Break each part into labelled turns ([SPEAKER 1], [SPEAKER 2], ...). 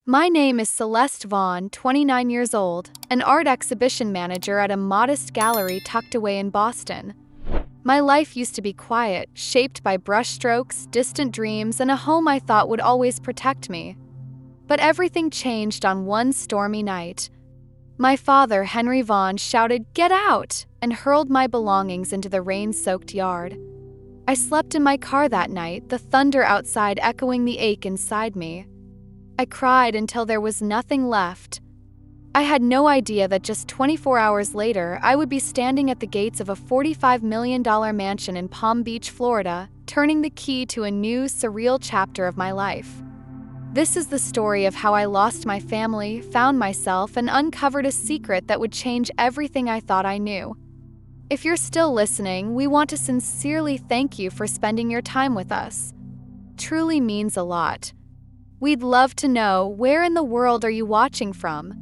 [SPEAKER 1] My name is Celeste Vaughn, 29 years old, an art exhibition manager at a modest gallery tucked away in Boston. My life used to be quiet, shaped by brushstrokes, distant dreams, and a home I thought would always protect me. But everything changed on one stormy night. My father, Henry Vaughn, shouted, "Get out!" and hurled my belongings into the rain-soaked yard. I slept in my car that night, the thunder outside echoing the ache inside me. I cried until there was nothing left. I had no idea that just 24 hours later, I would be standing at the gates of a $45 million mansion in Palm Beach, Florida, turning the key to a new, surreal chapter of my life. This is the story of how I lost my family, found myself, and uncovered a secret that would change everything I thought I knew. If you're still listening, we want to sincerely thank you for spending your time with us. Truly means a lot. We'd love to know, where in the world are you watching from?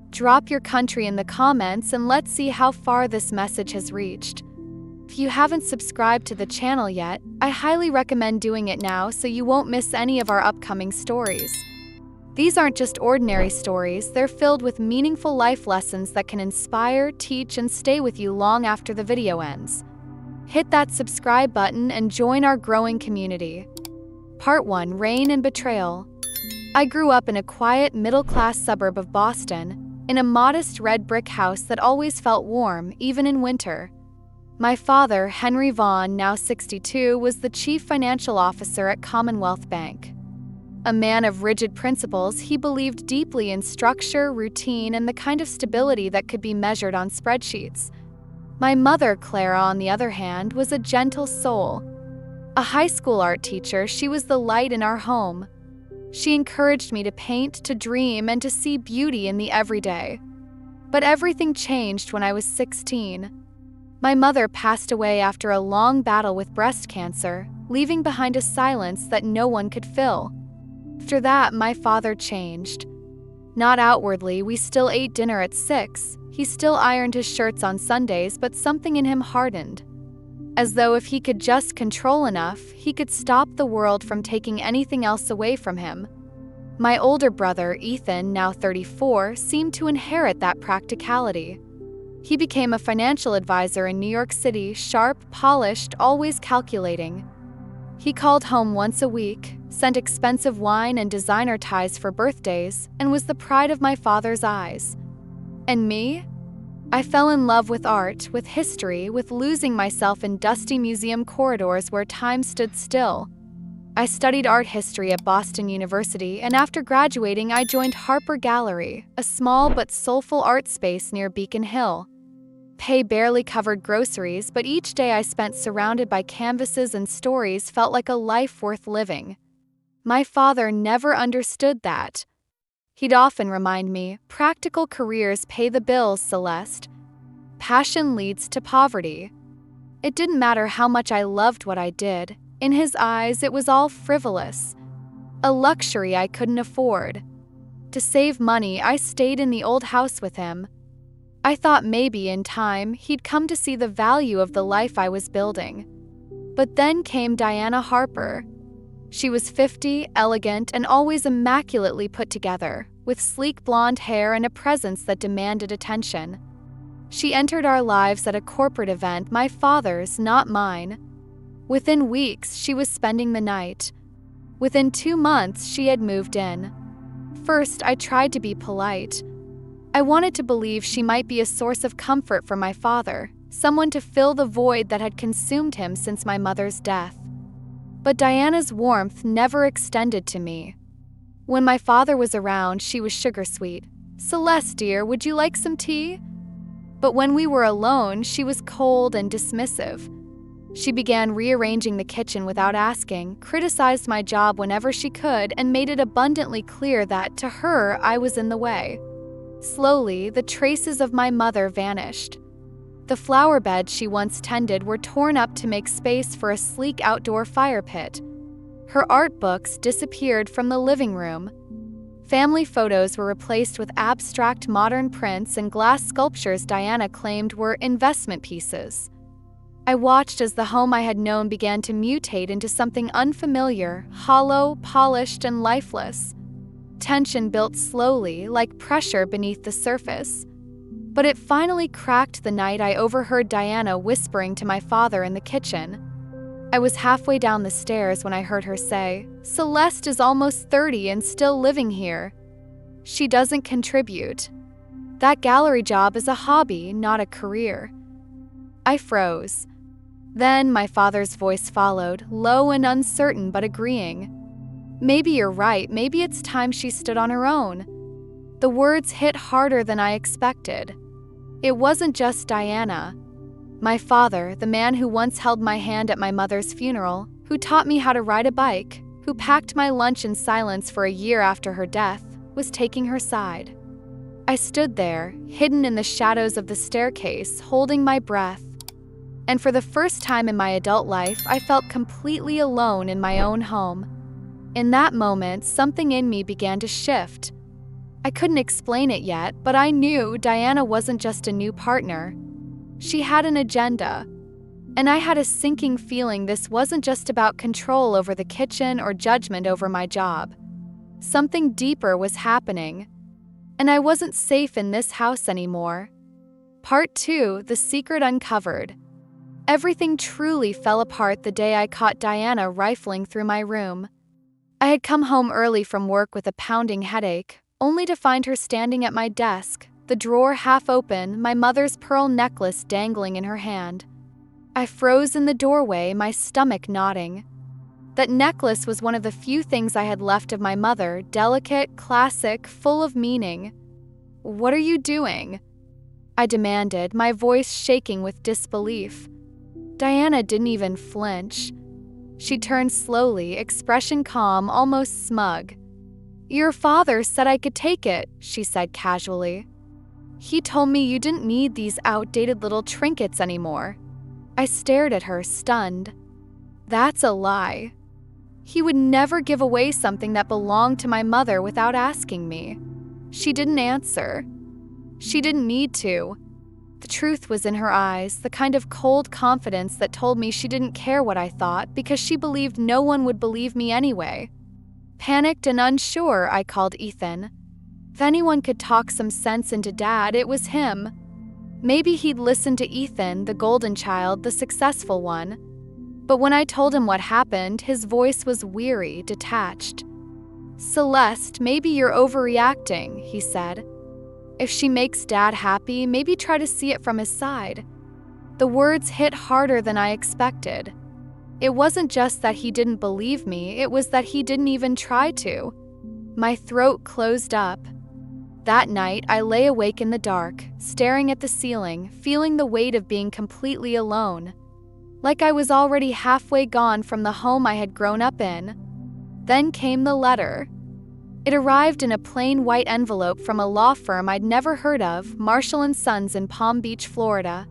[SPEAKER 1] Drop your country in the comments and let's see how far this message has reached. If you haven't subscribed to the channel yet, I highly recommend doing it now so you won't miss any of our upcoming stories. These aren't just ordinary stories, they're filled with meaningful life lessons that can inspire, teach, and stay with you long after the video ends. Hit that subscribe button and join our growing community. Part 1: Rain and Betrayal. I grew up in a quiet, middle-class suburb of Boston, in a modest red brick house that always felt warm, even in winter. My father, Henry Vaughn, now 62, was the chief financial officer at Commonwealth Bank. A man of rigid principles, he believed deeply in structure, routine, and the kind of stability that could be measured on spreadsheets. My mother, Clara, on the other hand, was a gentle soul. A high school art teacher, she was the light in our home. She encouraged me to paint, to dream, and to see beauty in the everyday. But everything changed when I was 16. My mother passed away after a long battle with breast cancer, leaving behind a silence that no one could fill. After that, my father changed. Not outwardly, we still ate dinner at 6. He still ironed his shirts on Sundays, but something in him hardened. As though if he could just control enough, he could stop the world from taking anything else away from him. My older brother, Ethan, now 34, seemed to inherit that practicality. He became a financial advisor in New York City, sharp, polished, always calculating. He called home once a week, sent expensive wine and designer ties for birthdays, and was the pride of my father's eyes. And me? I fell in love with art, with history, with losing myself in dusty museum corridors where time stood still. I studied art history at Boston University, and after graduating, I joined Harper Gallery, a small but soulful art space near Beacon Hill. Pay barely covered groceries, but each day I spent surrounded by canvases and stories felt like a life worth living. My father never understood that. He'd often remind me, "Practical careers pay the bills, Celeste. Passion leads to poverty." It didn't matter how much I loved what I did. In his eyes, it was all frivolous. A luxury I couldn't afford. To save money, I stayed in the old house with him. I thought maybe in time, he'd come to see the value of the life I was building. But then came Diana Harper. She was 50, elegant, and always immaculately put together, with sleek blonde hair and a presence that demanded attention. She entered our lives at a corporate event, my father's, not mine. Within weeks, she was spending the night. Within 2 months, she had moved in. First, I tried to be polite. I wanted to believe she might be a source of comfort for my father, someone to fill the void that had consumed him since my mother's death. But Diana's warmth never extended to me. When my father was around, she was sugar-sweet. "Celeste, dear, would you like some tea?" But when we were alone, she was cold and dismissive. She began rearranging the kitchen without asking, criticized my job whenever she could, and made it abundantly clear that, to her, I was in the way. Slowly, the traces of my mother vanished. The flower beds she once tended were torn up to make space for a sleek outdoor fire pit. Her art books disappeared from the living room. Family photos were replaced with abstract modern prints and glass sculptures Diana claimed were investment pieces. I watched as the home I had known began to mutate into something unfamiliar, hollow, polished, and lifeless. tension built slowly, like pressure beneath the surface. But it finally cracked the night I overheard Diana whispering to my father in the kitchen. I was halfway down the stairs when I heard her say, "Celeste is almost 30 and still living here. She doesn't contribute. That gallery job is a hobby, not a career." I froze. Then my father's voice followed, low and uncertain but agreeing. "Maybe you're right, maybe it's time she stood on her own." The words hit harder than I expected. It wasn't just Diana. My father, the man who once held my hand at my mother's funeral, who taught me how to ride a bike, who packed my lunch in silence for a year after her death, was taking her side. I stood there, hidden in the shadows of the staircase, holding my breath. And for the first time in my adult life, I felt completely alone in my own home. In that moment, something in me began to shift. I couldn't explain it yet, but I knew Diana wasn't just a new partner. She had an agenda. And I had a sinking feeling this wasn't just about control over the kitchen or judgment over my job. Something deeper was happening. And I wasn't safe in this house anymore. Part 2, The Secret Uncovered. Everything truly fell apart the day I caught Diana rifling through my room. I had come home early from work with a pounding headache, only to find her standing at my desk, the drawer half open, my mother's pearl necklace dangling in her hand. I froze in the doorway, my stomach knotting. That necklace was one of the few things I had left of my mother, delicate, classic, full of meaning. "What are you doing?" I demanded, my voice shaking with disbelief. Diana didn't even flinch. She turned slowly, expression calm, almost smug. "Your father said I could take it," she said casually. "He told me you didn't need these outdated little trinkets anymore." I stared at her, stunned. That's a lie. He would never give away something that belonged to my mother without asking me. She didn't answer. She didn't need to. The truth was in her eyes, the kind of cold confidence that told me she didn't care what I thought because she believed no one would believe me anyway. Panicked and unsure, I called Ethan. If anyone could talk some sense into Dad, it was him. Maybe he'd listen to Ethan, the golden child, the successful one. But when I told him what happened, his voice was weary, detached. "Celeste, maybe you're overreacting," he said. "If she makes Dad happy, maybe try to see it from his side." The words hit harder than I expected. It wasn't just that he didn't believe me, it was that he didn't even try to. My throat closed up. That night, I lay awake in the dark, staring at the ceiling, feeling the weight of being completely alone. Like I was already halfway gone from the home I had grown up in. Then came the letter. It arrived in a plain white envelope from a law firm I'd never heard of, Marshall & Sons in Palm Beach, Florida.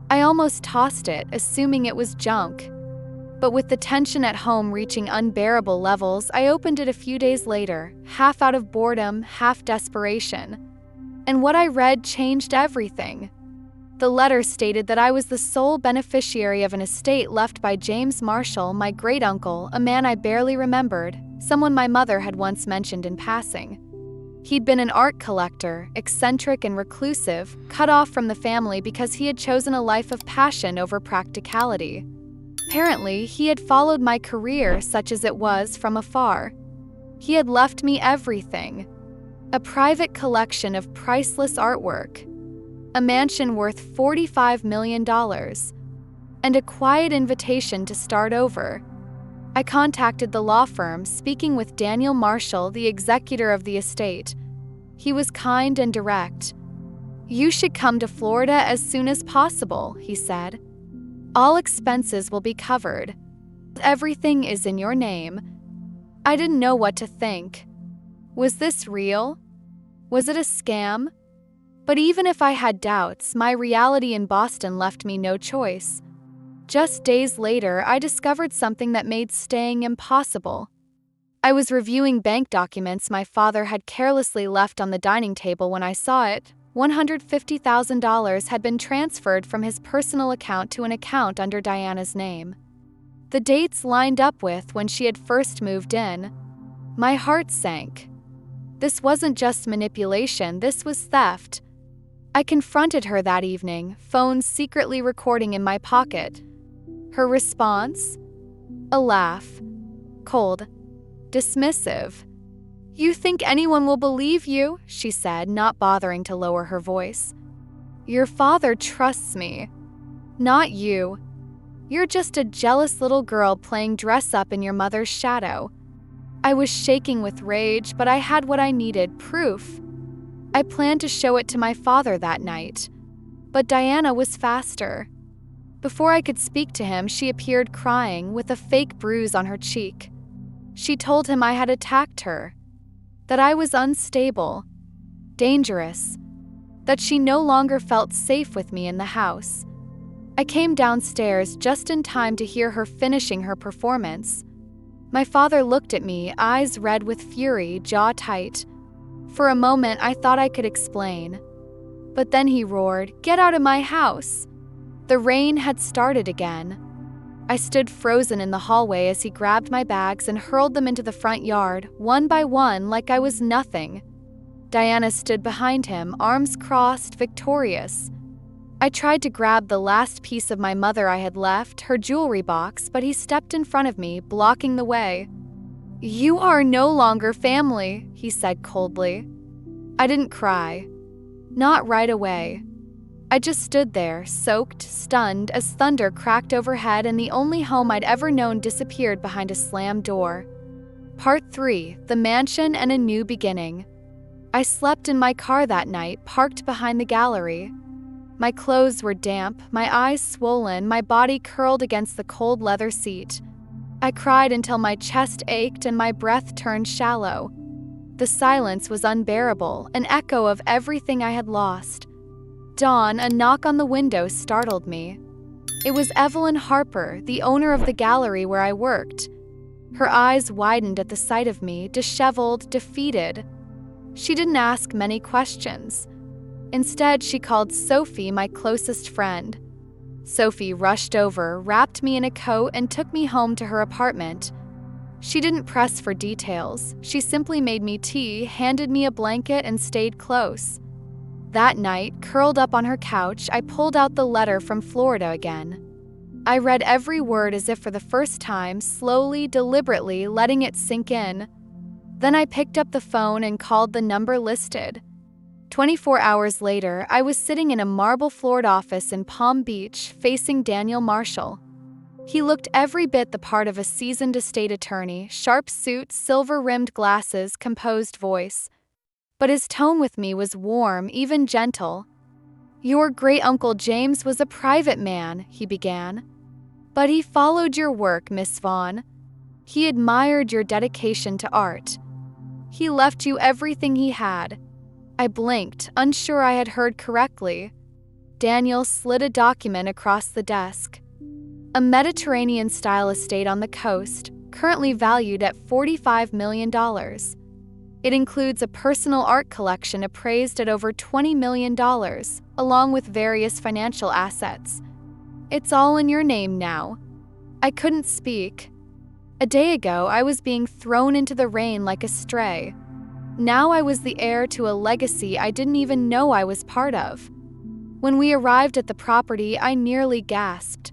[SPEAKER 1] I almost tossed it, assuming it was junk. But with the tension at home reaching unbearable levels, I opened it a few days later, half out of boredom, half desperation. And what I read changed everything. The letter stated that I was the sole beneficiary of an estate left by James Marshall, my great-uncle, a man I barely remembered, someone my mother had once mentioned in passing. He'd been an art collector, eccentric and reclusive, cut off from the family because he had chosen a life of passion over practicality. Apparently, he had followed my career, such as it was, from afar. He had left me everything. A private collection of priceless artwork, a mansion worth $45 million, and a quiet invitation to start over. I contacted the law firm, speaking with Daniel Marshall, the executor of the estate. He was kind and direct. "You should come to Florida as soon as possible," he said. "All expenses will be covered. Everything is in your name." I didn't know what to think. Was this real? Was it a scam? But even if I had doubts, my reality in Boston left me no choice. Just days later, I discovered something that made staying impossible. I was reviewing bank documents my father had carelessly left on the dining table when I saw it. $150,000 had been transferred from his personal account to an account under Diana's name. The dates lined up with when she had first moved in. My heart sank. This wasn't just manipulation, this was theft. I confronted her that evening, phone secretly recording in my pocket. Her response? A laugh. Cold. Dismissive. "You think anyone will believe you?" she said, not bothering to lower her voice. "Your father trusts me. Not you. You're just a jealous little girl playing dress-up in your mother's shadow." I was shaking with rage, but I had what I needed, proof. I planned to show it to my father that night. But Diana was faster. Before I could speak to him, she appeared crying, with a fake bruise on her cheek. She told him I had attacked her, that I was unstable, dangerous, that she no longer felt safe with me in the house. I came downstairs just in time to hear her finishing her performance. My father looked at me, eyes red with fury, jaw tight. For a moment, I thought I could explain. But then he roared, "Get out of my house!" The rain had started again. I stood frozen in the hallway as he grabbed my bags and hurled them into the front yard, one by one, like I was nothing. Diana stood behind him, arms crossed, victorious. I tried to grab the last piece of my mother I had left, her jewelry box, but he stepped in front of me, blocking the way. "You are no longer family," he said coldly. I didn't cry. Not right away. I just stood there, soaked, stunned, as thunder cracked overhead and the only home I'd ever known disappeared behind a slammed door. Part 3: The Mansion and a New Beginning. I slept in my car that night, parked behind the gallery. My clothes were damp, my eyes swollen, my body curled against the cold leather seat. I cried until my chest ached and my breath turned shallow. The silence was unbearable, an echo of everything I had lost. Dawn, a knock on the window startled me. It was Evelyn Harper, the owner of the gallery where I worked. Her eyes widened at the sight of me, disheveled, defeated. She didn't ask many questions. Instead, she called Sophie my closest friend. Sophie rushed over, wrapped me in a coat, and took me home to her apartment. She didn't press for details. She simply made me tea, handed me a blanket, and stayed close. That night, curled up on her couch, I pulled out the letter from Florida again. I read every word as if for the first time, slowly, deliberately, letting it sink in. Then I picked up the phone and called the number listed. 24 hours later, I was sitting in a marble-floored office in Palm Beach, facing Daniel Marshall. He looked every bit the part of a seasoned estate attorney, sharp suit, silver-rimmed glasses, composed voice. But his tone with me was warm, even gentle. "Your great-uncle James was a private man," he began. "But he followed your work, Miss Vaughn. He admired your dedication to art. He left you everything he had." I blinked, unsure I had heard correctly. Daniel slid a document across the desk. A Mediterranean-style estate on the coast, currently valued at $45 million. It includes a personal art collection appraised at over $20 million, along with various financial assets. "It's all in your name now." I couldn't speak. A day ago, I was being thrown into the rain like a stray. Now I was the heir to a legacy I didn't even know I was part of. When we arrived at the property, I nearly gasped.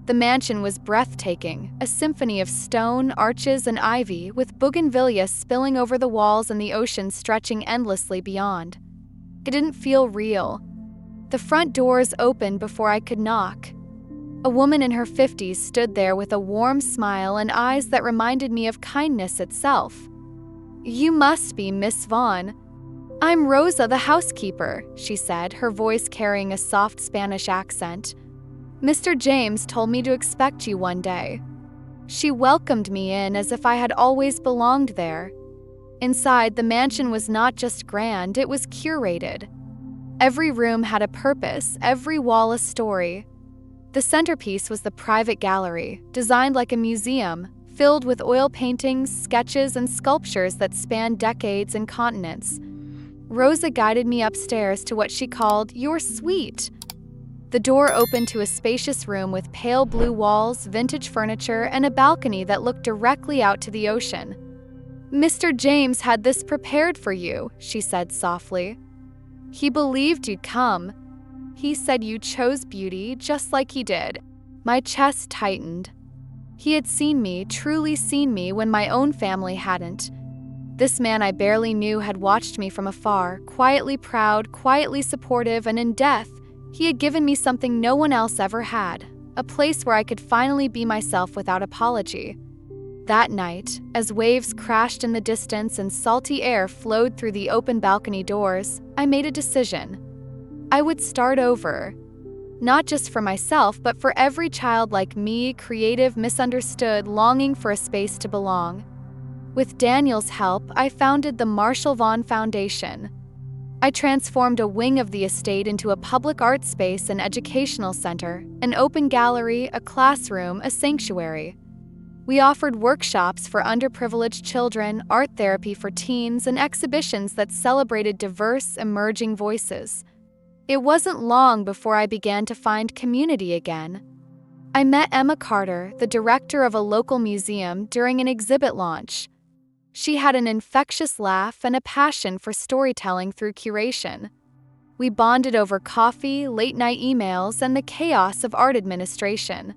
[SPEAKER 1] The mansion was breathtaking, a symphony of stone, arches, and ivy, with bougainvillea spilling over the walls and the ocean stretching endlessly beyond. It didn't feel real. The front doors opened before I could knock. A woman in her 50s stood there with a warm smile and eyes that reminded me of kindness itself. "You must be Miss Vaughn." "I'm Rosa, the housekeeper," she said, her voice carrying a soft Spanish accent. "Mr. James told me to expect you one day." She welcomed me in as if I had always belonged there. Inside, the mansion was not just grand, it was curated. Every room had a purpose, every wall a story. The centerpiece was the private gallery, designed like a museum, filled with oil paintings, sketches, and sculptures that spanned decades and continents. Rosa guided me upstairs to what she called "your suite." The door opened to a spacious room with pale blue walls, vintage furniture, and a balcony that looked directly out to the ocean. "Mr. James had this prepared for you," she said softly. "He believed you'd come. He said you chose beauty just like he did." My chest tightened. He had seen me, truly seen me, when my own family hadn't. This man I barely knew had watched me from afar, quietly proud, quietly supportive, and in death, he had given me something no one else ever had, a place where I could finally be myself without apology. That night, as waves crashed in the distance and salty air flowed through the open balcony doors, I made a decision. I would start over. Not just for myself, but for every child like me, creative, misunderstood, longing for a space to belong. With Daniel's help, I founded the Marshall Vaughn Foundation. I transformed a wing of the estate into a public art space and educational center, an open gallery, a classroom, a sanctuary. We offered workshops for underprivileged children, art therapy for teens, and exhibitions that celebrated diverse, emerging voices. It wasn't long before I began to find community again. I met Emma Carter, the director of a local museum, during an exhibit launch. She had an infectious laugh and a passion for storytelling through curation. We bonded over coffee, late-night emails, and the chaos of art administration.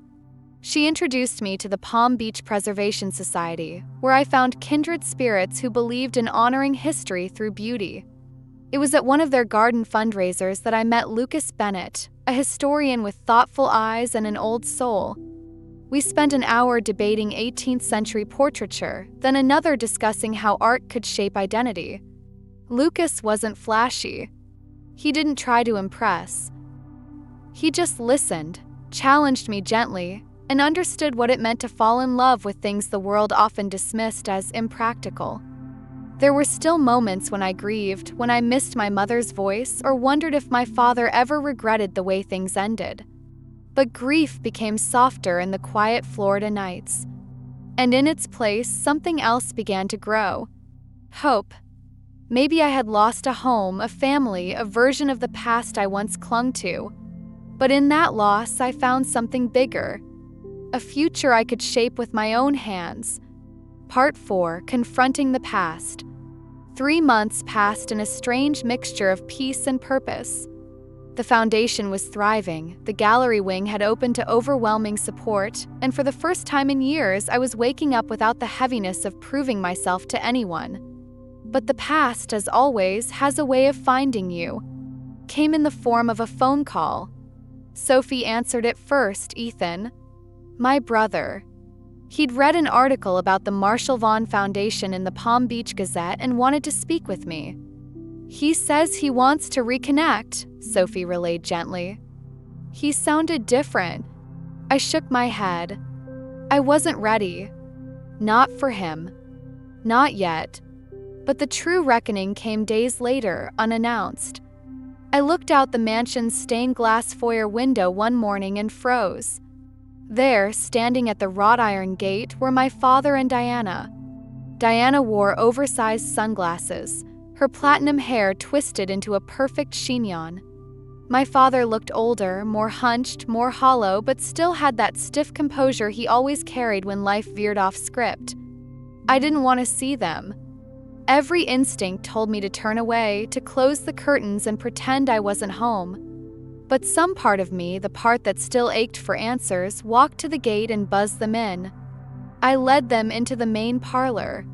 [SPEAKER 1] She introduced me to the Palm Beach Preservation Society, where I found kindred spirits who believed in honoring history through beauty. It was at one of their garden fundraisers that I met Lucas Bennett, a historian with thoughtful eyes and an old soul. We spent an hour debating 18th century portraiture, then another discussing how art could shape identity. Lucas wasn't flashy. He didn't try to impress. He just listened, challenged me gently, and understood what it meant to fall in love with things the world often dismissed as impractical. There were still moments when I grieved, when I missed my mother's voice, or wondered if my father ever regretted the way things ended. But grief became softer in the quiet Florida nights. And in its place, something else began to grow. Hope. Maybe I had lost a home, a family, a version of the past I once clung to. But in that loss, I found something bigger. A future I could shape with my own hands. Part 4, Confronting the Past. 3 months passed in a strange mixture of peace and purpose. The foundation was thriving, the gallery wing had opened to overwhelming support, and for the first time in years, I was waking up without the heaviness of proving myself to anyone. But the past, as always, has a way of finding you. Came in the form of a phone call. Sophie answered it first. Ethan. My brother. He'd read an article about the Marshall Vaughn Foundation in the Palm Beach Gazette and wanted to speak with me. He says he wants to reconnect, Sophie relayed gently. He sounded different. I shook my head. I wasn't ready. Not for him. Not yet. But the true reckoning came days later, unannounced. I looked out the mansion's stained glass foyer window one morning and froze. There, standing at the wrought iron gate, were my father and Diana. Diana wore oversized sunglasses, her platinum hair twisted into a perfect chignon. My father looked older, more hunched, more hollow, but still had that stiff composure he always carried when life veered off script. I didn't want to see them. Every instinct told me to turn away, to close the curtains and pretend I wasn't home. But some part of me, the part that still ached for answers, walked to the gate and buzzed them in. I led them into the main parlor.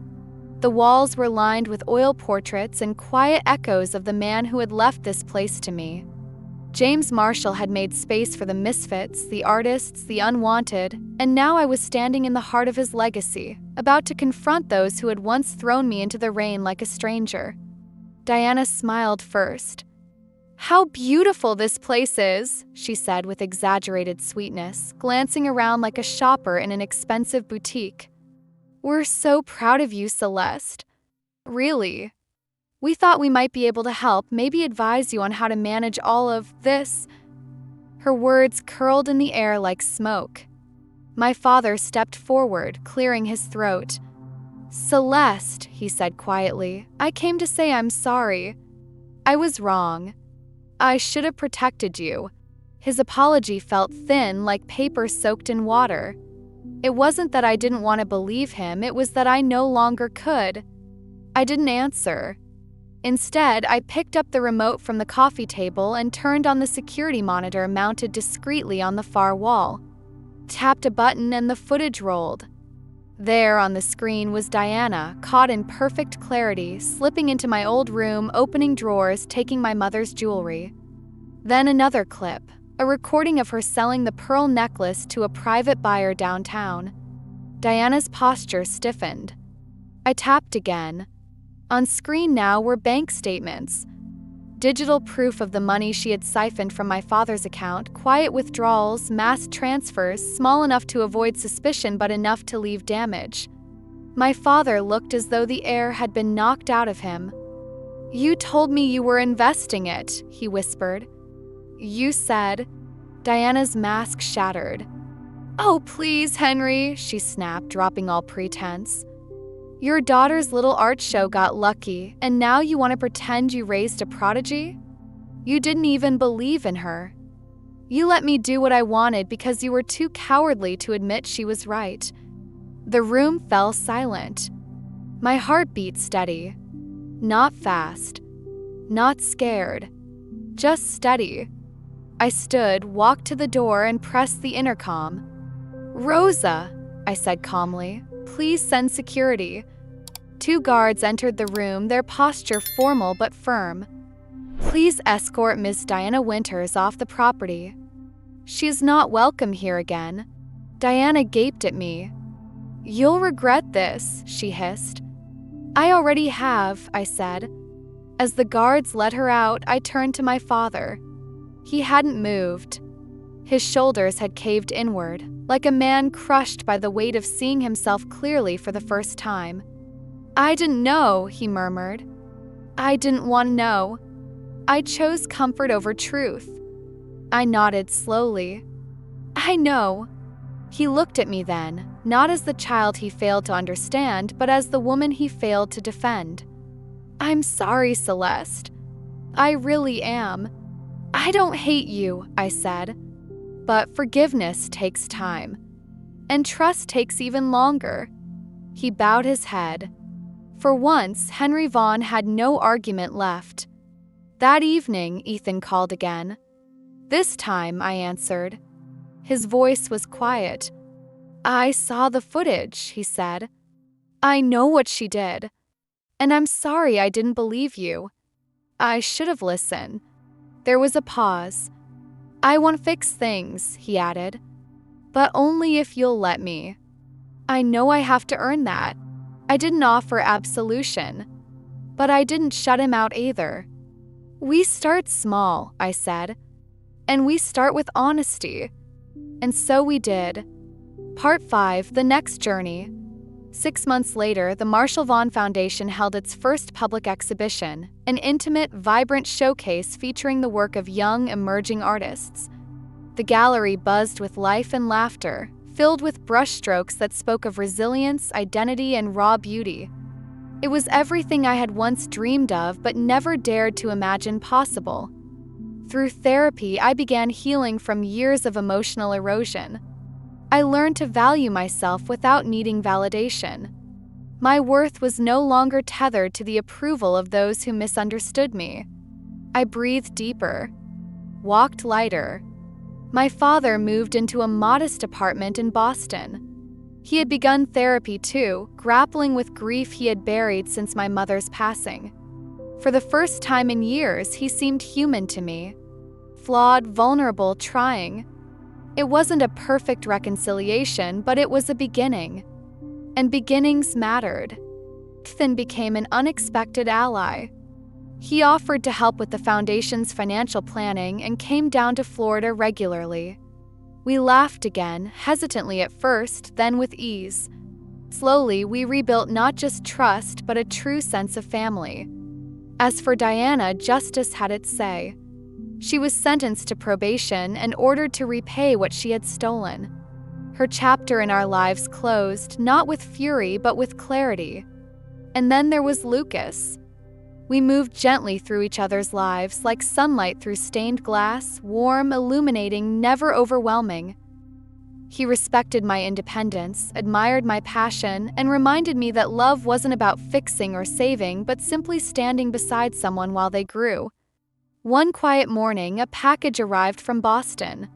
[SPEAKER 1] The walls were lined with oil portraits and quiet echoes of the man who had left this place to me. James Marshall had made space for the misfits, the artists, the unwanted, and now I was standing in the heart of his legacy, about to confront those who had once thrown me into the rain like a stranger. Diana smiled first. How beautiful this place is, she said with exaggerated sweetness, glancing around like a shopper in an expensive boutique. We're so proud of you, Celeste. Really. We thought we might be able to help, maybe advise you on how to manage all of this. Her words curled in the air like smoke. My father stepped forward, clearing his throat. Celeste, he said quietly, I came to say I'm sorry. I was wrong. I should have protected you. His apology felt thin, like paper soaked in water. It wasn't that I didn't want to believe him, it was that I no longer could. I didn't answer. Instead, I picked up the remote from the coffee table and turned on the security monitor mounted discreetly on the far wall. Tapped a button and the footage rolled. There on the screen was Diana, caught in perfect clarity, slipping into my old room, opening drawers, taking my mother's jewelry. Then another clip, a recording of her selling the pearl necklace to a private buyer downtown. Diana's posture stiffened. I tapped again. On screen now were bank statements. Digital proof of the money she had siphoned from my father's account, quiet withdrawals, mass transfers, small enough to avoid suspicion but enough to leave damage. My father looked as though the air had been knocked out of him. "You told me you were investing it," he whispered. "You said..." Diana's mask shattered. "Oh, please, Henry," she snapped, dropping all pretense. "Your daughter's little art show got lucky, and now you want to pretend you raised a prodigy? You didn't even believe in her. You let me do what I wanted because you were too cowardly to admit she was right." The room fell silent. My heart beat steady. Not fast. Not scared. Just steady. I stood, walked to the door, and pressed the intercom. "Rosa," I said calmly, "please send security." 2 guards entered the room, their posture formal but firm. "Please escort Ms. Diana Winters off the property. She's not welcome here again." Diana gaped at me. "You'll regret this," she hissed. "I already have," I said. As the guards led her out, I turned to my father. He hadn't moved. His shoulders had caved inward, like a man crushed by the weight of seeing himself clearly for the first time. "I didn't know," he murmured. "I didn't want to know. I chose comfort over truth." I nodded slowly. "I know." He looked at me then, not as the child he failed to understand, but as the woman he failed to defend. "I'm sorry, Celeste. I really am. I don't hate you," I said. "But forgiveness takes time. And trust takes even longer." He bowed his head. For once, Henry Vaughn had no argument left. That evening, Ethan called again. This time, I answered. His voice was quiet. "I saw the footage," he said. "I know what she did. And I'm sorry I didn't believe you. I should have listened." There was a pause. "I want to fix things," he added. "But only if you'll let me. I know I have to earn that." I didn't offer absolution. But I didn't shut him out either. "We start small," I said. "And we start with honesty." And so we did. Part 5, The Next Journey. 6 months later, the Marshall Vaughn Foundation held its first public exhibition, an intimate, vibrant showcase featuring the work of young, emerging artists. The gallery buzzed with life and laughter, filled with brushstrokes that spoke of resilience, identity, and raw beauty. It was everything I had once dreamed of but never dared to imagine possible. Through therapy, I began healing from years of emotional erosion. I learned to value myself without needing validation. My worth was no longer tethered to the approval of those who misunderstood me. I breathed deeper, walked lighter. My father moved into a modest apartment in Boston. He had begun therapy too, grappling with grief he had buried since my mother's passing. For the first time in years, he seemed human to me. Flawed, vulnerable, trying. It wasn't a perfect reconciliation, but it was a beginning. And beginnings mattered. Ethan became an unexpected ally. He offered to help with the foundation's financial planning and came down to Florida regularly. We laughed again, hesitantly at first, then with ease. Slowly, we rebuilt not just trust, but a true sense of family. As for Diana, justice had its say. She was sentenced to probation and ordered to repay what she had stolen. Her chapter in our lives closed, not with fury, but with clarity. And then there was Lucas. We moved gently through each other's lives, like sunlight through stained glass, warm, illuminating, never overwhelming. He respected my independence, admired my passion, and reminded me that love wasn't about fixing or saving, but simply standing beside someone while they grew. One quiet morning, a package arrived from Boston.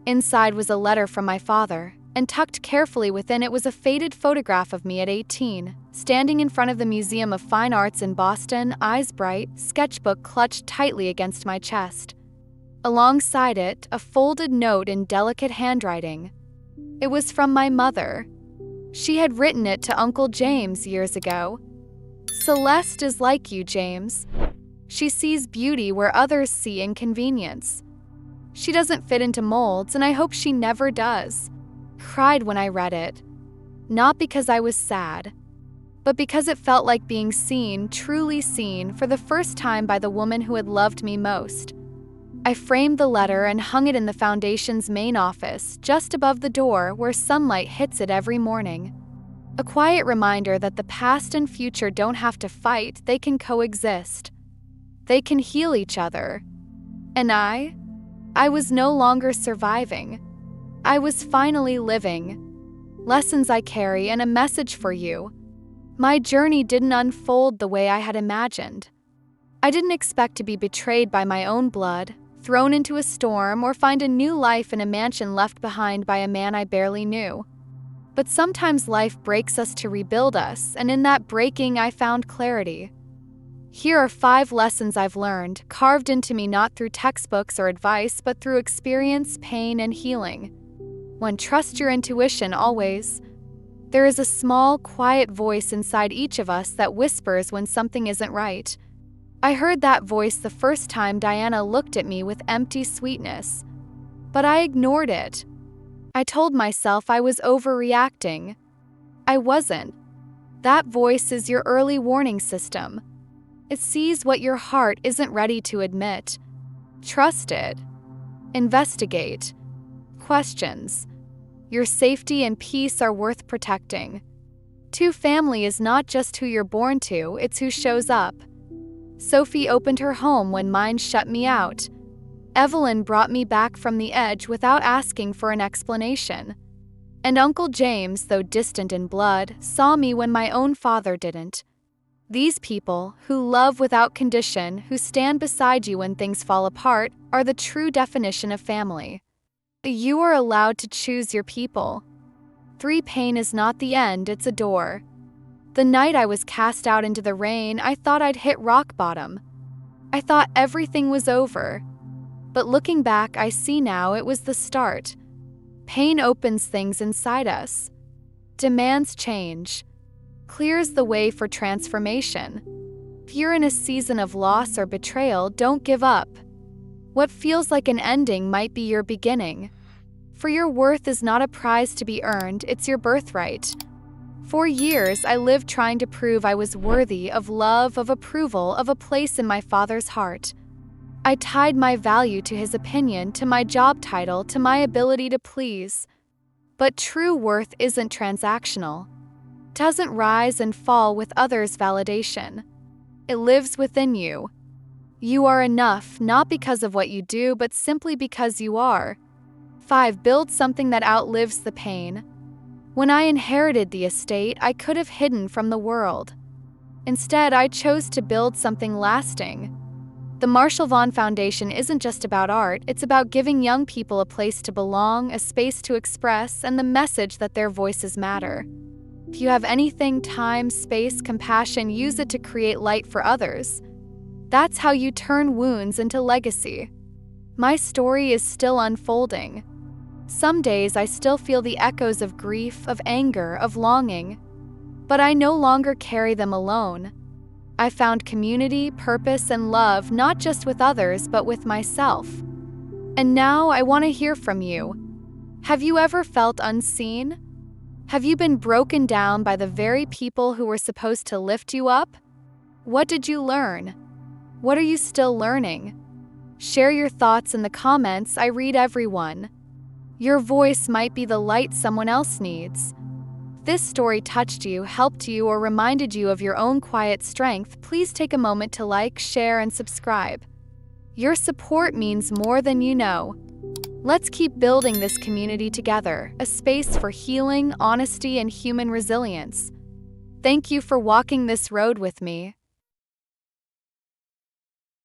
[SPEAKER 1] Inside was a letter from my father, and tucked carefully within it was a faded photograph of me at 18, standing in front of the Museum of Fine Arts in Boston, eyes bright, sketchbook clutched tightly against my chest. Alongside it, a folded note in delicate handwriting. It was from my mother. She had written it to Uncle James years ago. "Celeste is like you, James. She sees beauty where others see inconvenience. She doesn't fit into molds, and I hope she never does." Cried when I read it. Not because I was sad, but because it felt like being seen, truly seen, for the first time by the woman who had loved me most. I framed the letter and hung it in the foundation's main office, just above the door where sunlight hits it every morning. A quiet reminder that the past and future don't have to fight, they can coexist. They can heal each other. And I was no longer surviving. I was finally living. Lessons I carry and a message for you. My journey didn't unfold the way I had imagined. I didn't expect to be betrayed by my own blood, thrown into a storm, or find a new life in a mansion left behind by a man I barely knew. But sometimes life breaks us to rebuild us, and in that breaking I found clarity. Here are 5 lessons I've learned, carved into me not through textbooks or advice, but through experience, pain, and healing. 1. Trust your intuition always. There is a small, quiet voice inside each of us that whispers when something isn't right. I heard that voice the first time Diana looked at me with empty sweetness. But I ignored it. I told myself I was overreacting. I wasn't. That voice is your early warning system. It sees what your heart isn't ready to admit. Trust it. Investigate. Questions. Your safety and peace are worth protecting. 2. Family is not just who you're born to, it's who shows up. Sophie opened her home when mine shut me out. Evelyn brought me back from the edge without asking for an explanation. And Uncle James, though distant in blood, saw me when my own father didn't. These people, who love without condition, who stand beside you when things fall apart, are the true definition of family. You are allowed to choose your people. 3. Pain is not the end, it's a door. The night I was cast out into the rain, I thought I'd hit rock bottom. I thought everything was over. But looking back, I see now it was the start. Pain opens things inside us, demands change, clears the way for transformation. If you're in a season of loss or betrayal, don't give up. What feels like an ending might be your beginning. For your worth is not a prize to be earned, it's your birthright. For years, I lived trying to prove I was worthy of love, of approval, of a place in my father's heart. I tied my value to his opinion, to my job title, to my ability to please. But true worth isn't transactional. It doesn't rise and fall with others' validation. It lives within you. You are enough, not because of what you do, but simply because you are. 5. Build something that outlives the pain. When I inherited the estate, I could have hidden from the world. Instead, I chose to build something lasting. The Marshall Vaughn Foundation isn't just about art, it's about giving young people a place to belong, a space to express, and the message that their voices matter. If you have anything, time, space, compassion, use it to create light for others. That's how you turn wounds into legacy. My story is still unfolding. Some days I still feel the echoes of grief, of anger, of longing. But I no longer carry them alone. I found community, purpose, and love not just with others, but with myself. And now I want to hear from you. Have you ever felt unseen? Have you been broken down by the very people who were supposed to lift you up? What did you learn? What are you still learning? Share your thoughts in the comments. I read everyone. Your voice might be the light someone else needs. If this story touched you, helped you, or reminded you of your own quiet strength, please take a moment to like, share, and subscribe. Your support means more than you know. Let's keep building this community together, a space for healing, honesty, and human resilience. Thank you for walking this road with me.